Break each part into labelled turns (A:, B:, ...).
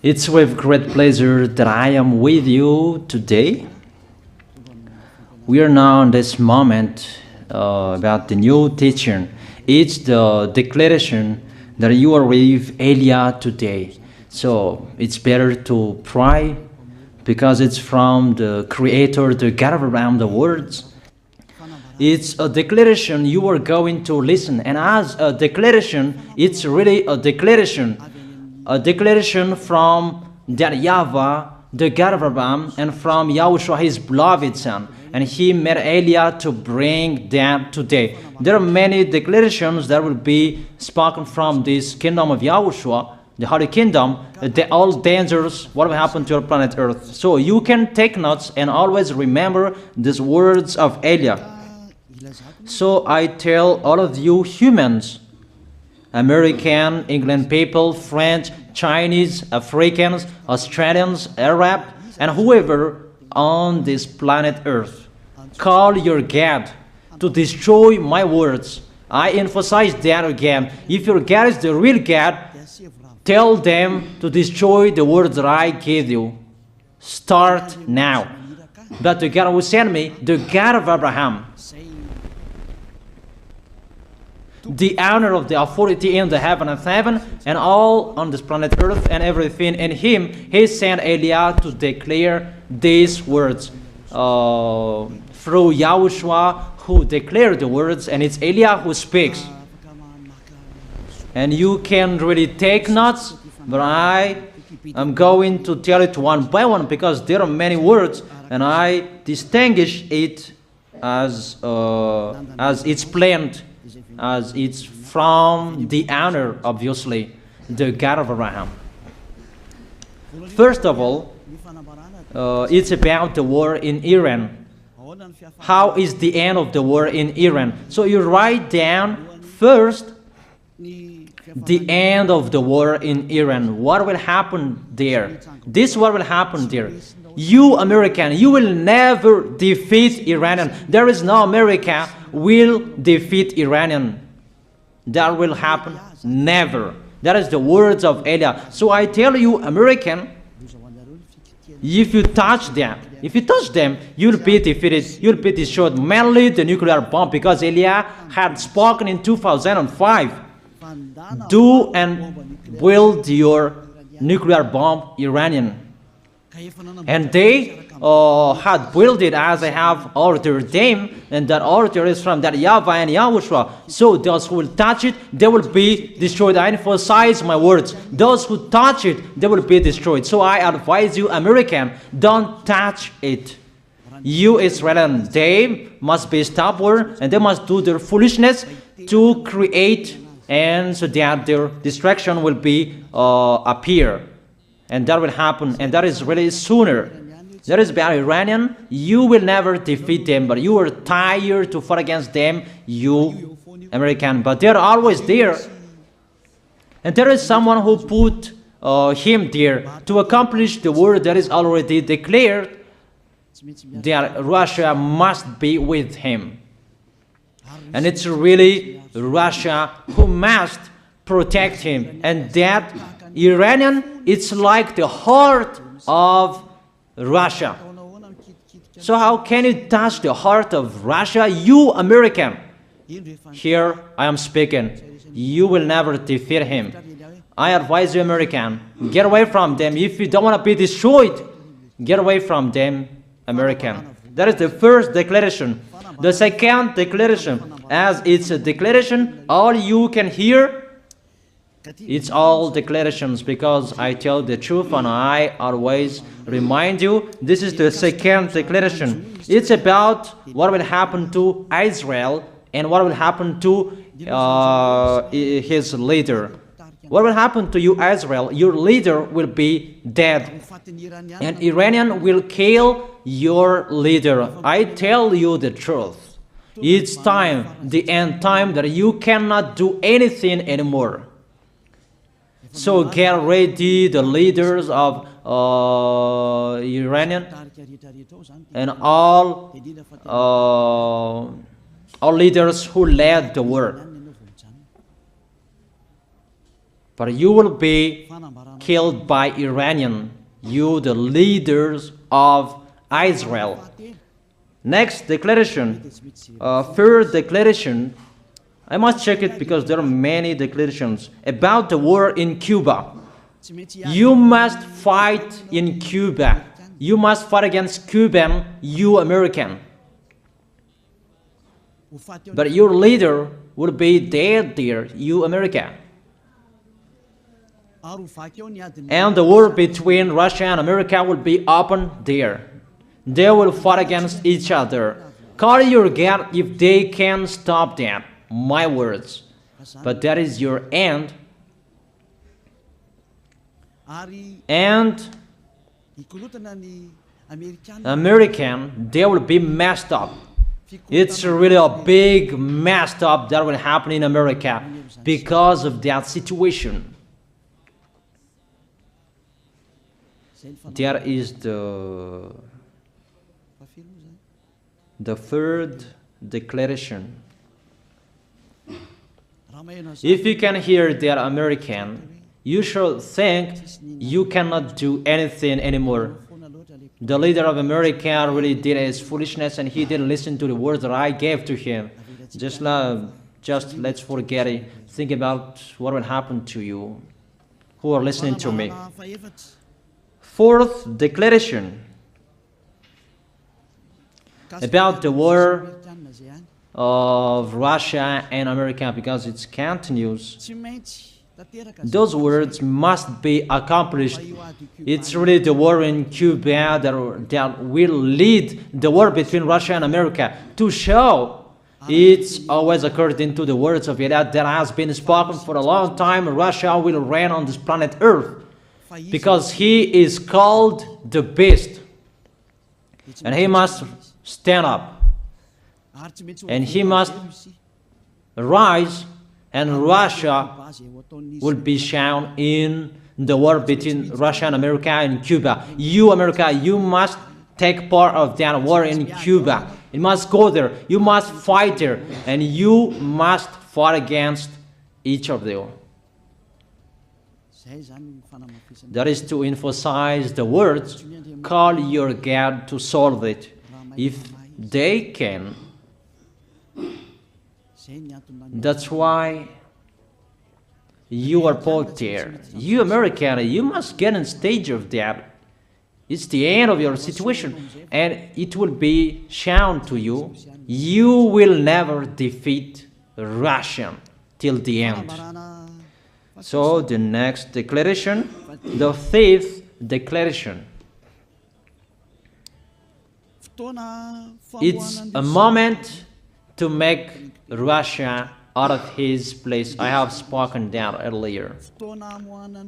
A: It's with great pleasure that I am with you today. We are now in this moment about the new teaching. It's the declaration that you are with Elia today. So it's better to pray because it's from the Creator, the God of around the words. It's a declaration you are going to listen, and as a declaration, it's really a declaration from that YAHVAH, the God of Abraham, and from YAHOSHUAH, his beloved son. And he made Elia to bring them today. There are many declarations that will be spoken from this kingdom of YAHOSHUAH, the Holy Kingdom, all dangers, what will happen to your planet Earth. So you can take notes and always remember these words of Elia. So I tell all of you humans, American, England people, French, Chinese, Africans, Australians, Arab, and whoever on this planet Earth, call your God to destroy my words. I emphasize that again. If your God is the real God, tell them to destroy the words that I gave you. Start now. But the God who sent me, the God of Abraham, the honor of the authority in the heaven and heaven, and all on this planet Earth and everything in him, he sent Elia to declare these words through YAHOSHUAH, who declared the words, and it's Elia who speaks. And you can really take notes, but I am going to tell it one by one because there are many words, and I distinguish it as it's planned, as it's from the honor, obviously, the God of Abraham. First of all, it's about the war in Iran. How is the end of the war in Iran? So you write down first the end of the war in Iran. What will happen there? This what will happen there. You American, you will never defeat Iranian. There is no America will defeat Iranian. That will happen never. That is the words of Elia. So I tell you, American, if you touch them, you'll be defeated, you'll be destroyed. Mainly the nuclear bomb, because Elia had spoken in 2005. Do and build your nuclear bomb, Iranian. And they had built it as I have ordered them, and that order is from that YAHVAH and YAHOSHUAH. So those who will touch it, they will be destroyed. I emphasize my words. Those who touch it, they will be destroyed. So I advise you, American, don't touch it. You Israelians, they must be stubborn, and they must do their foolishness to create, and so that their destruction will be appear. And that will happen, and that is really sooner. That is about Iranian. You will never defeat them, but you are tired to fight against them, you American. But they're always there. And there is someone who put him there to accomplish the word that is already declared, that Russia must be with him. And it's really Russia who must protect him. And that Iranian, it's like the heart of Russia. So how can you touch the heart of Russia? You American. Here I am speaking. You will never defeat him. I advise you, American, get away from them. If you don't want to be destroyed, get away from them, American. That is the first declaration. The second declaration, as it's a declaration, all you can hear, it's all declarations, because I tell the truth and I always remind you, this is the second declaration. It's about what will happen to Israel and what will happen to his leader. What will happen to you, Israel? Your leader will be dead, and Iranian will kill your leader. I tell you the truth. It's time, the end time, that you cannot do anything anymore. So get ready, the leaders of Iranian and all leaders who led the war. but you will be killed by Iranian, you the leaders of Israel. Next declaration, third declaration, I must check it because there are many declarations about the war in Cuba. You must fight in Cuba. You must fight against Cuban, you American. But your leader will be dead there, you America. And the war between Russia and America will be open there. They will fight against each other. Call your God if they can stop that. My words. But that is your end. And American, they will be messed up. It's really a big messed up that will happen in America because of that situation. There is the third declaration. If you can hear that American, you should think you cannot do anything anymore. The leader of America really did his foolishness and he didn't listen to the words that I gave to him. Just let's forget it. Think about what will happen to you who are listening to me. Fourth declaration about the war of Russia and America, because it continues. Those words must be accomplished. It's really the war in Cuba that will lead the war between Russia and America to show it's always according to the words of YAH that has been spoken for a long time. Russia will reign on this planet Earth because he is called the beast and he must stand up and he must rise, and Russia will be shown in the war between Russia and America and Cuba. You, America, you must take part of that war in Cuba. You must go there. You must fight there. And you must fight against each of them. That is to emphasize the words, call your God to solve it. If they can, that's why you are put there. You American, you must get in stage of that. It's the end of your situation and it will be shown to you. You will never defeat Russia till the end. So the next declaration, the fifth declaration. It's a moment to make Russia out of his place. I have spoken that earlier.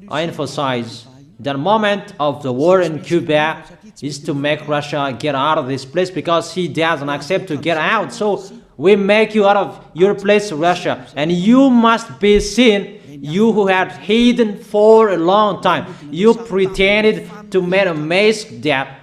A: I emphasize the moment of the war in Cuba is to make Russia get out of this place because he doesn't accept to get out. So we make you out of your place, Russia, and you must be seen. You who had hidden for a long time, you pretended to make a mask that,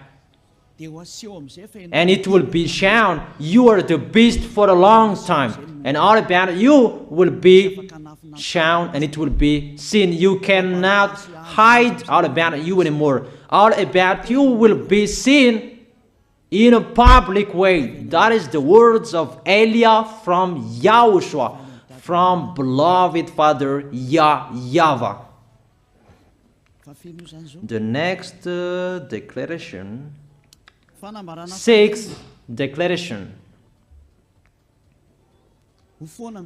A: and it will be shown you are the beast for a long time, and all about you will be shown and it will be seen. You cannot hide all about you anymore. All about you will be seen in a public way. That is the words of Elia from YAHOSHUAH, from beloved Father YAHVAH. The next declaration, sixth declaration.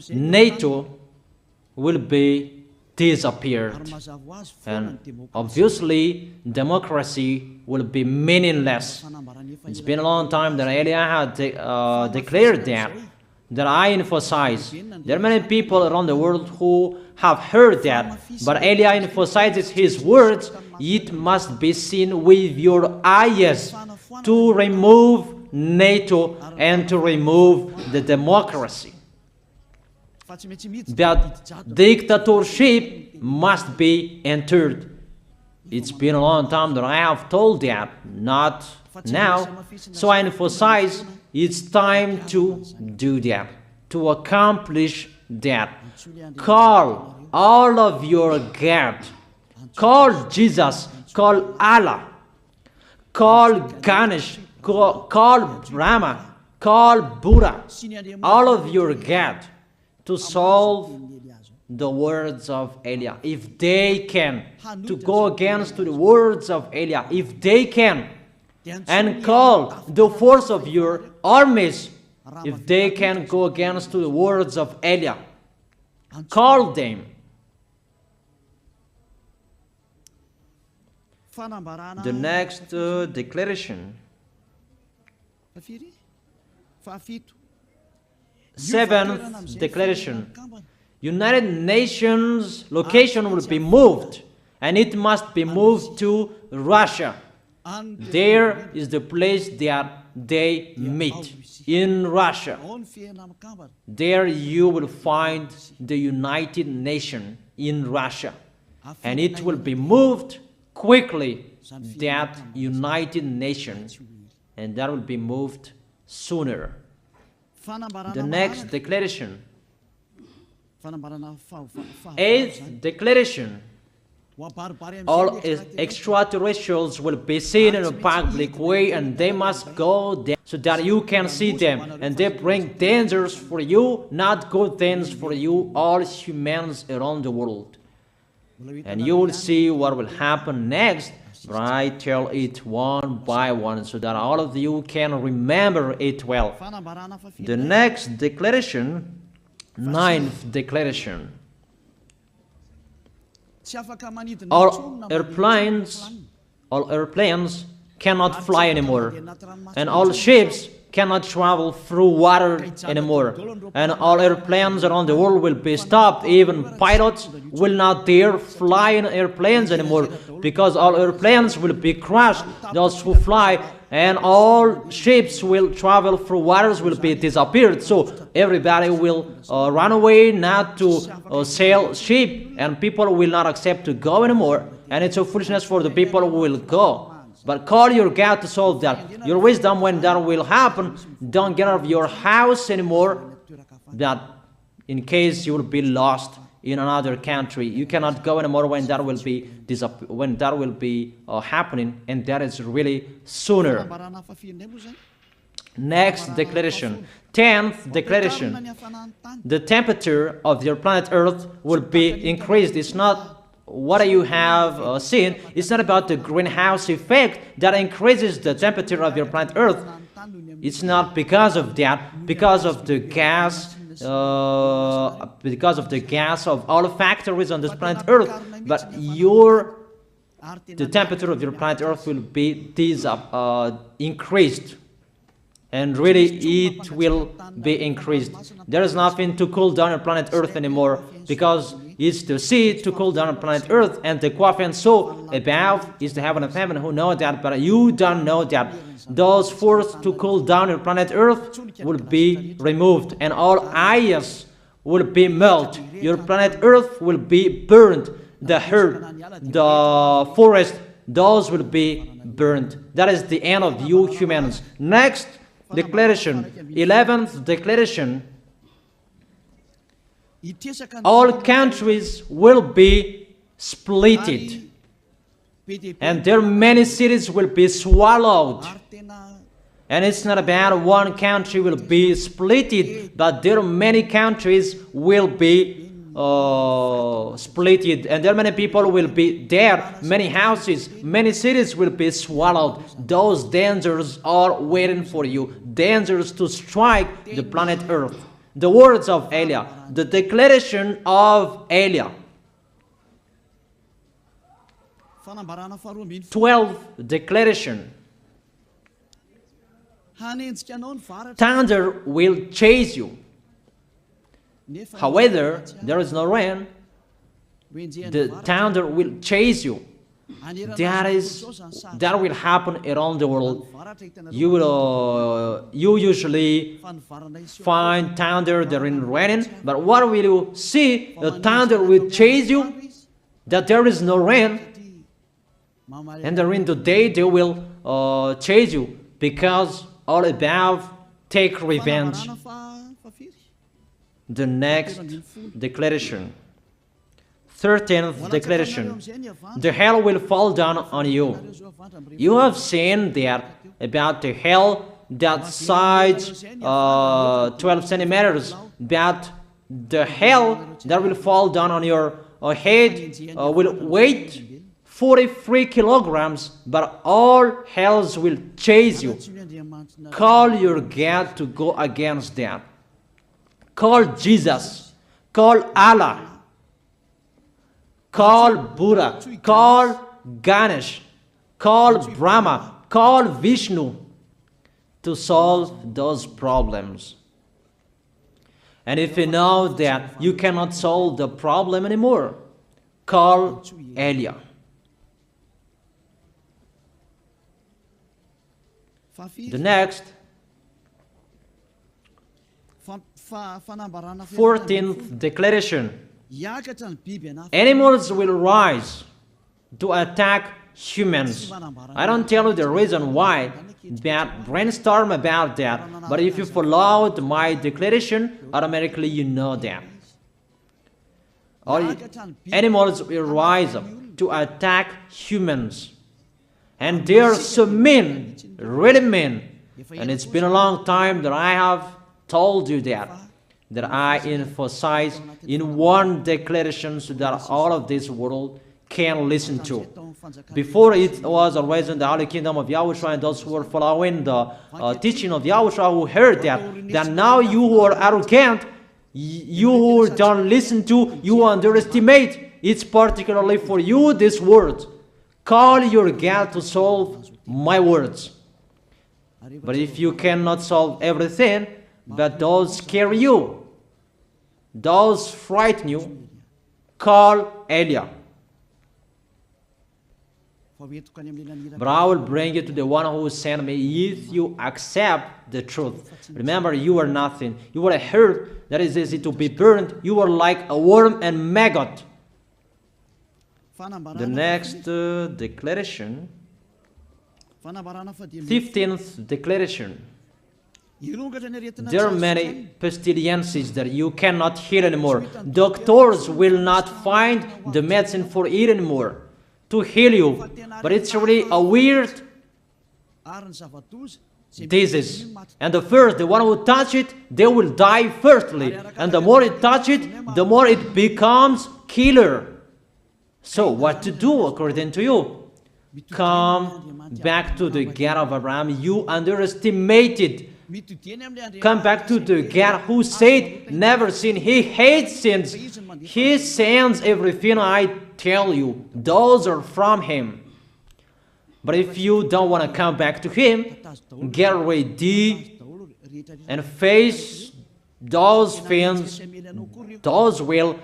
A: NATO will be disappeared, and obviously democracy will be meaningless. It's been a long time that Elia had declared that I emphasize. There are many people around the world who have heard that, but Elia emphasizes his words. It must be seen with your eyes to remove NATO and to remove the democracy. That dictatorship must be entered. It's been a long time that I have told that, not now. So I emphasize it's time to do that, to accomplish that. Call all of your God. Call Jesus, call Allah, call Ganesh, call Brahma, call Buddha, all of your God, to solve the words of Eliah. If they can, to go against the words of Eliah, if they can, and call the force of your armies, if they can go against the words of Eliah, call them. The next declaration. Seventh declaration. United Nations location will be moved, and it must be moved to Russia. There is the place that they meet, in Russia. There you will find the United Nations in Russia, and it will be moved quickly, that United Nations, and that will be moved sooner. The next declaration. Eighth declaration. All extraterrestrials will be seen in a public way, and they must go there so that you can see them, and they bring dangers for you, not good things for you, all humans around the world. And you will see what will happen next, but I tell it one by one so that all of you can remember it well. The next declaration, ninth declaration. All airplanes cannot fly anymore, and all ships cannot travel through water anymore, and all airplanes around the world will be stopped. Even pilots will not dare fly in airplanes anymore, because all airplanes will be crushed, those who fly, and all ships will travel through waters will be disappeared. So everybody will run away not to sail ship, and people will not accept to go anymore, and it's a foolishness for the people who will go. But call your God to solve that. Your wisdom when that will happen. Don't get out of your house anymore, that in case you will be lost in another country. You cannot go anymore when that will be happening, and that is really sooner. Next declaration. 10th declaration. The temperature of your planet Earth will be increased. It's not what you have seen. It's not about the greenhouse effect that increases the temperature of your planet Earth. It's not because of that, because of the gas, of all factories on this planet Earth. But the temperature of your planet Earth will be increased, and really it will be increased. There is nothing to cool down your planet Earth anymore, because it's the sea to cool down on planet Earth, and the Quafian soul above is the heaven of heaven. Who know that? But you don't know that. Those forces to cool down your planet Earth will be removed, and all ice will be melted. Your planet Earth will be burned. The earth, the forest, those will be burned. That is the end of you humans. Next declaration, 11th declaration. All countries will be splitted, and their many cities will be swallowed. And it's not about one country will be splitted, but there are many countries will be splitted, and there many people will be there, many houses, many cities will be swallowed. Those dangers are waiting for you, dangers to strike the planet Earth. The words of Eliah, the declaration of Eliah. 12th declaration. Thunder will chase you. However, there is no rain. The thunder will chase you. That will happen around the world. You usually find thunder during raining, but what will you see? The thunder will chase you, that there is no rain, and during the day they will chase you, because all above take revenge. The next declaration. 13th declaration. The hell will fall down on you. You have seen that about the hell that size 12 centimeters, but the hell that will fall down on your head will weigh 43 kilograms, but all hells will chase you. Call your God to go against that. Call Jesus. Call Allah. Call Buddha. Call Ganesh. Call Brahma. Call Vishnu to solve those problems. And if you know that you cannot solve the problem anymore, call YAH. The next, 14th declaration. Animals will rise to attack humans. I don't tell you the reason why, but brainstorm about that. But if you followed my declaration, automatically you know that. All animals will rise up to attack humans. And they are so mean, really mean. And it's been a long time that I have told you that I emphasize in one declaration so that all of this world can listen to. Before it was always in the Holy Kingdom of YAHOSHUAH and those who were following the teaching of YAHOSHUAH who heard that now you who are arrogant, you who don't listen to, you underestimate. It's particularly for you this word. Call your God to solve my words. But if you cannot solve everything, but those scare you, those frighten you, call YAH. But I will bring you to the one who sent me if you accept the truth. Remember, you are nothing. You are a herb that is easy to be burned. You are like a worm and maggot. The next declaration, 15th declaration. There are many pestilences that you cannot heal anymore. Doctors will not find the medicine for it anymore to heal you. But it's really a weird disease. And the one who touch it, they will die firstly. And the more it touch it, the more it becomes killer. So what to do according to you? Come back to the God of Abraham. You underestimated. Come back to the God who said, never sin. He hates sins. He sends everything I tell you. Those are from Him. But if you don't want to come back to Him, get ready and face those things. Those will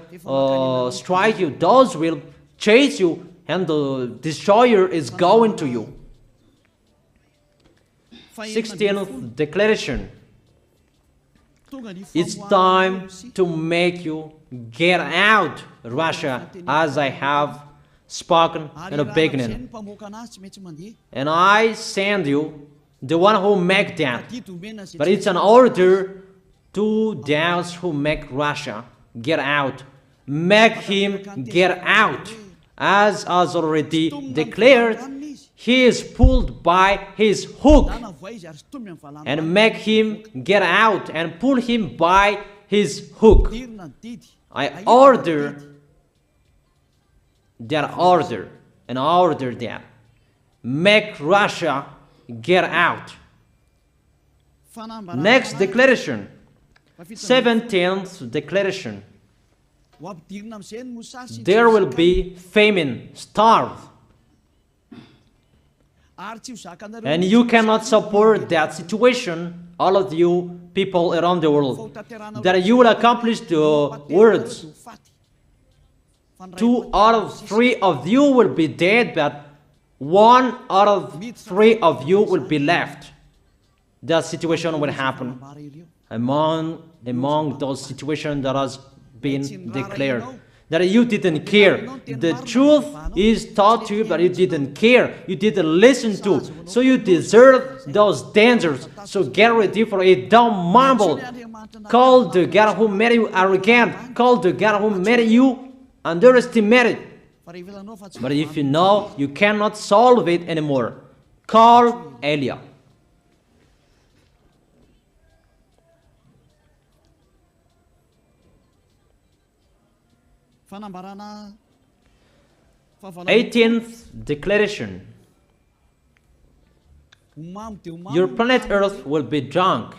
A: strike you. Those will chase you, and the destroyer is going to you. 16th declaration. It's time to make you get out, Russia, as I have spoken in the beginning. And I send you the one who make that. But it's an order to those who make Russia get out. Make him get out. As already declared, he is pulled by his hook. And make him get out and pull him by his hook. I order that order and order that. Make Russia get out. Next declaration. 17th declaration. There will be famine, starve. And you cannot support that situation, all of you people around the world, that you will accomplish the words. 2 out of 3 of you will be dead, but 1 out of 3 of you will be left. That situation will happen among those situations that has been declared. That you didn't care. The truth is taught to you, but you didn't care. You didn't listen to. So you deserve those dangers. So get ready for it. Don't mumble. Call the God who made you arrogant. Call the God who made you underestimate it. But if you know you cannot solve it anymore, call Eliah. Eighteenth declaration. Your planet Earth will be drunk.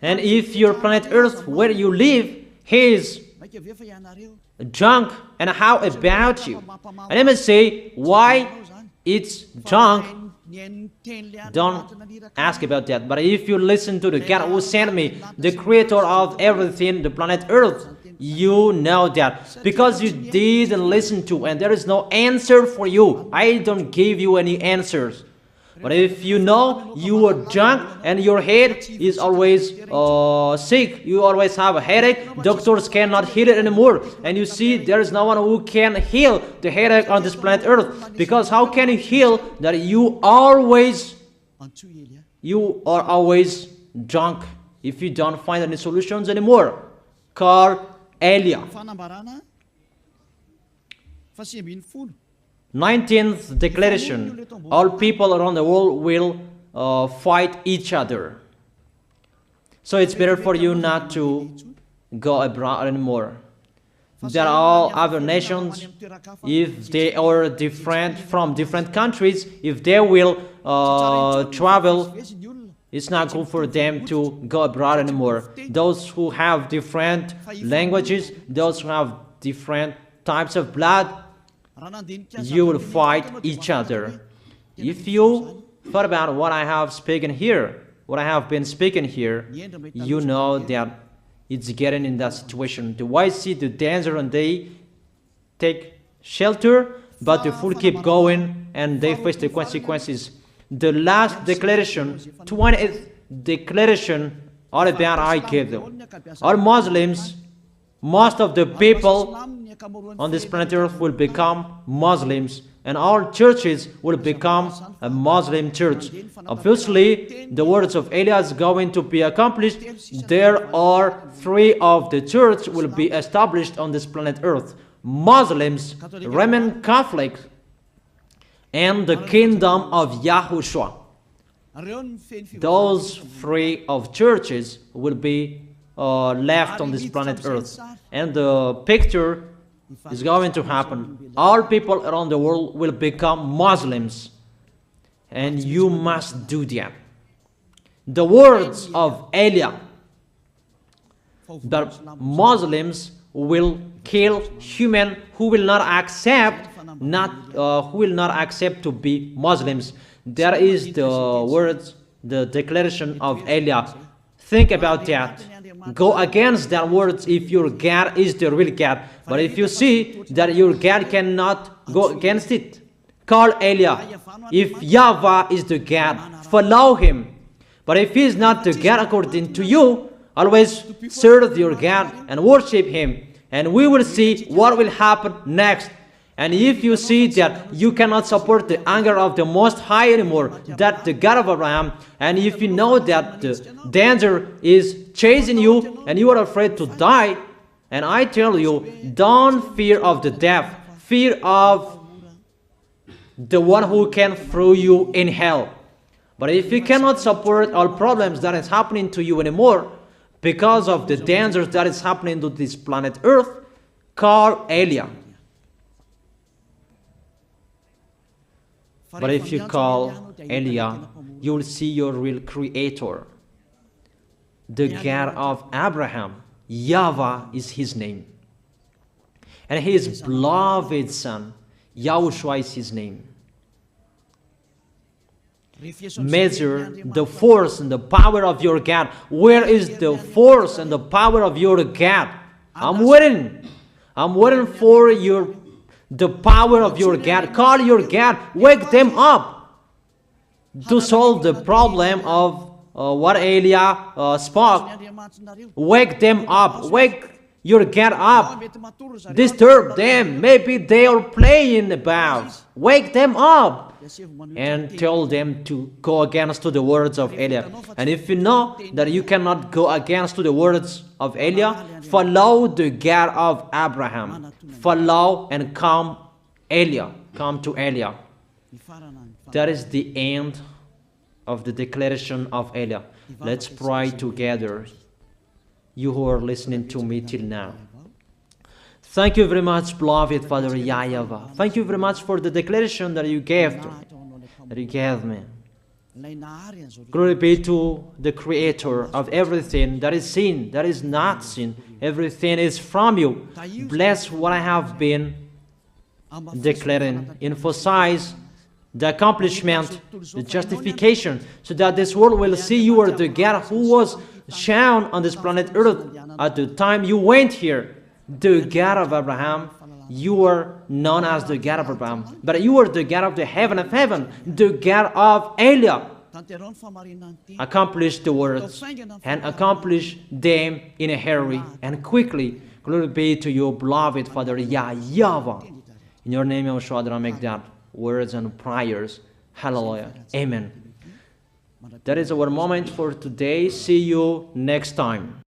A: And if your planet Earth where you live is drunk, and how about you? And let me say why it's drunk. Don't ask about that. But if you listen to the God who sent me, the creator of everything, the planet Earth, you know that. Because you didn't listen to, and there is no answer for you. I don't give you any answers. But if you know you are drunk and your head is always sick, you always have a headache, doctors cannot heal it anymore. And you see there is no one who can heal the headache on this planet Earth. Because how can you heal that you are always drunk if you don't find any solutions anymore? Call Eliah. 19th declaration. All people around the world will fight each other. So it's better for you not to go abroad anymore. There are all other nations, if they are different from different countries, if they will travel, it's not good for them to go abroad anymore. Those who have different languages, those who have different types of blood, you will fight each other. If you thought about what I have spoken here, what I have been speaking here, you know that it's getting in that situation. The wise see the danger and they take shelter, but the fool keep going and they face the consequences. The last declaration, 20th declaration, all about I gave them. All Muslims, most of the people on this planet Earth will become Muslims, and all churches will become a Muslim church. Obviously, the words of Eliah is going to be accomplished. There are 3 of the church will be established on this planet Earth: Muslims, Roman Catholics, and the kingdom of YAHOSHUAH. Those 3 of churches will be left on this planet Earth, and the picture is going to happen. All people around the world will become Muslims, and you must do that. The words of Eliah, that Muslims will kill human who will not accept to be Muslims. That is the words, the declaration of Eliah. Think about that. Go against that words if your God is the real God. But if you see that your God cannot go against it, call Eliah. If YAHVAH is the God, follow him. But if he is not the God according to you, always serve your God and worship him. And we will see what will happen next. And if you see that you cannot support the anger of the Most High anymore, that the God of Abraham, and if you know that the danger is chasing you and you are afraid to die, and I tell you, don't fear of the death, fear of the one who can throw you in hell. But if you cannot support all problems that is happening to you anymore, because of the dangers that is happening to this planet Earth, call Eliah. But if you call Eliah, you will see your real creator, the God of Abraham. YAHVAH is his name. And his beloved son, YAHOSHUAH is his name. Measure the force and the power of your God. Where is the force and the power of your God? I'm waiting. I'm waiting for the power of your God. Call your God. Wake them up to solve the problem of what Eliah spoke. Wake them up. Wake your God up. Disturb them. Maybe they are playing about. Wake them up. and tell them to go against to the words of Eliah. And if you know that you cannot go against to the words of Eliah, follow the God of Abraham. Follow and come Eliah. Come to Eliah. That is the end of the declaration of Eliah. Let's pray together, you who are listening to me till now. Thank you very much, beloved Father YAHVAH. Thank you very much for the declaration that you gave to me, that you gave me. Glory be to the Creator of everything that is seen, that is not seen. Everything is from you. Bless what I have been declaring. Emphasize the accomplishment, the justification, so that this world will see you are the God who was shown on this planet Earth at the time you went here. The God of Abraham, you are known as the God of Abraham, but you are the God of the heaven of heaven, the God of Eliah. Accomplish the words and accomplish them in a hurry and quickly. Glory be to your beloved Father YAHVAH. In your name, YAHOSHUAH, I make that words and prayers. Hallelujah. Amen. That is our moment for today. See you next time.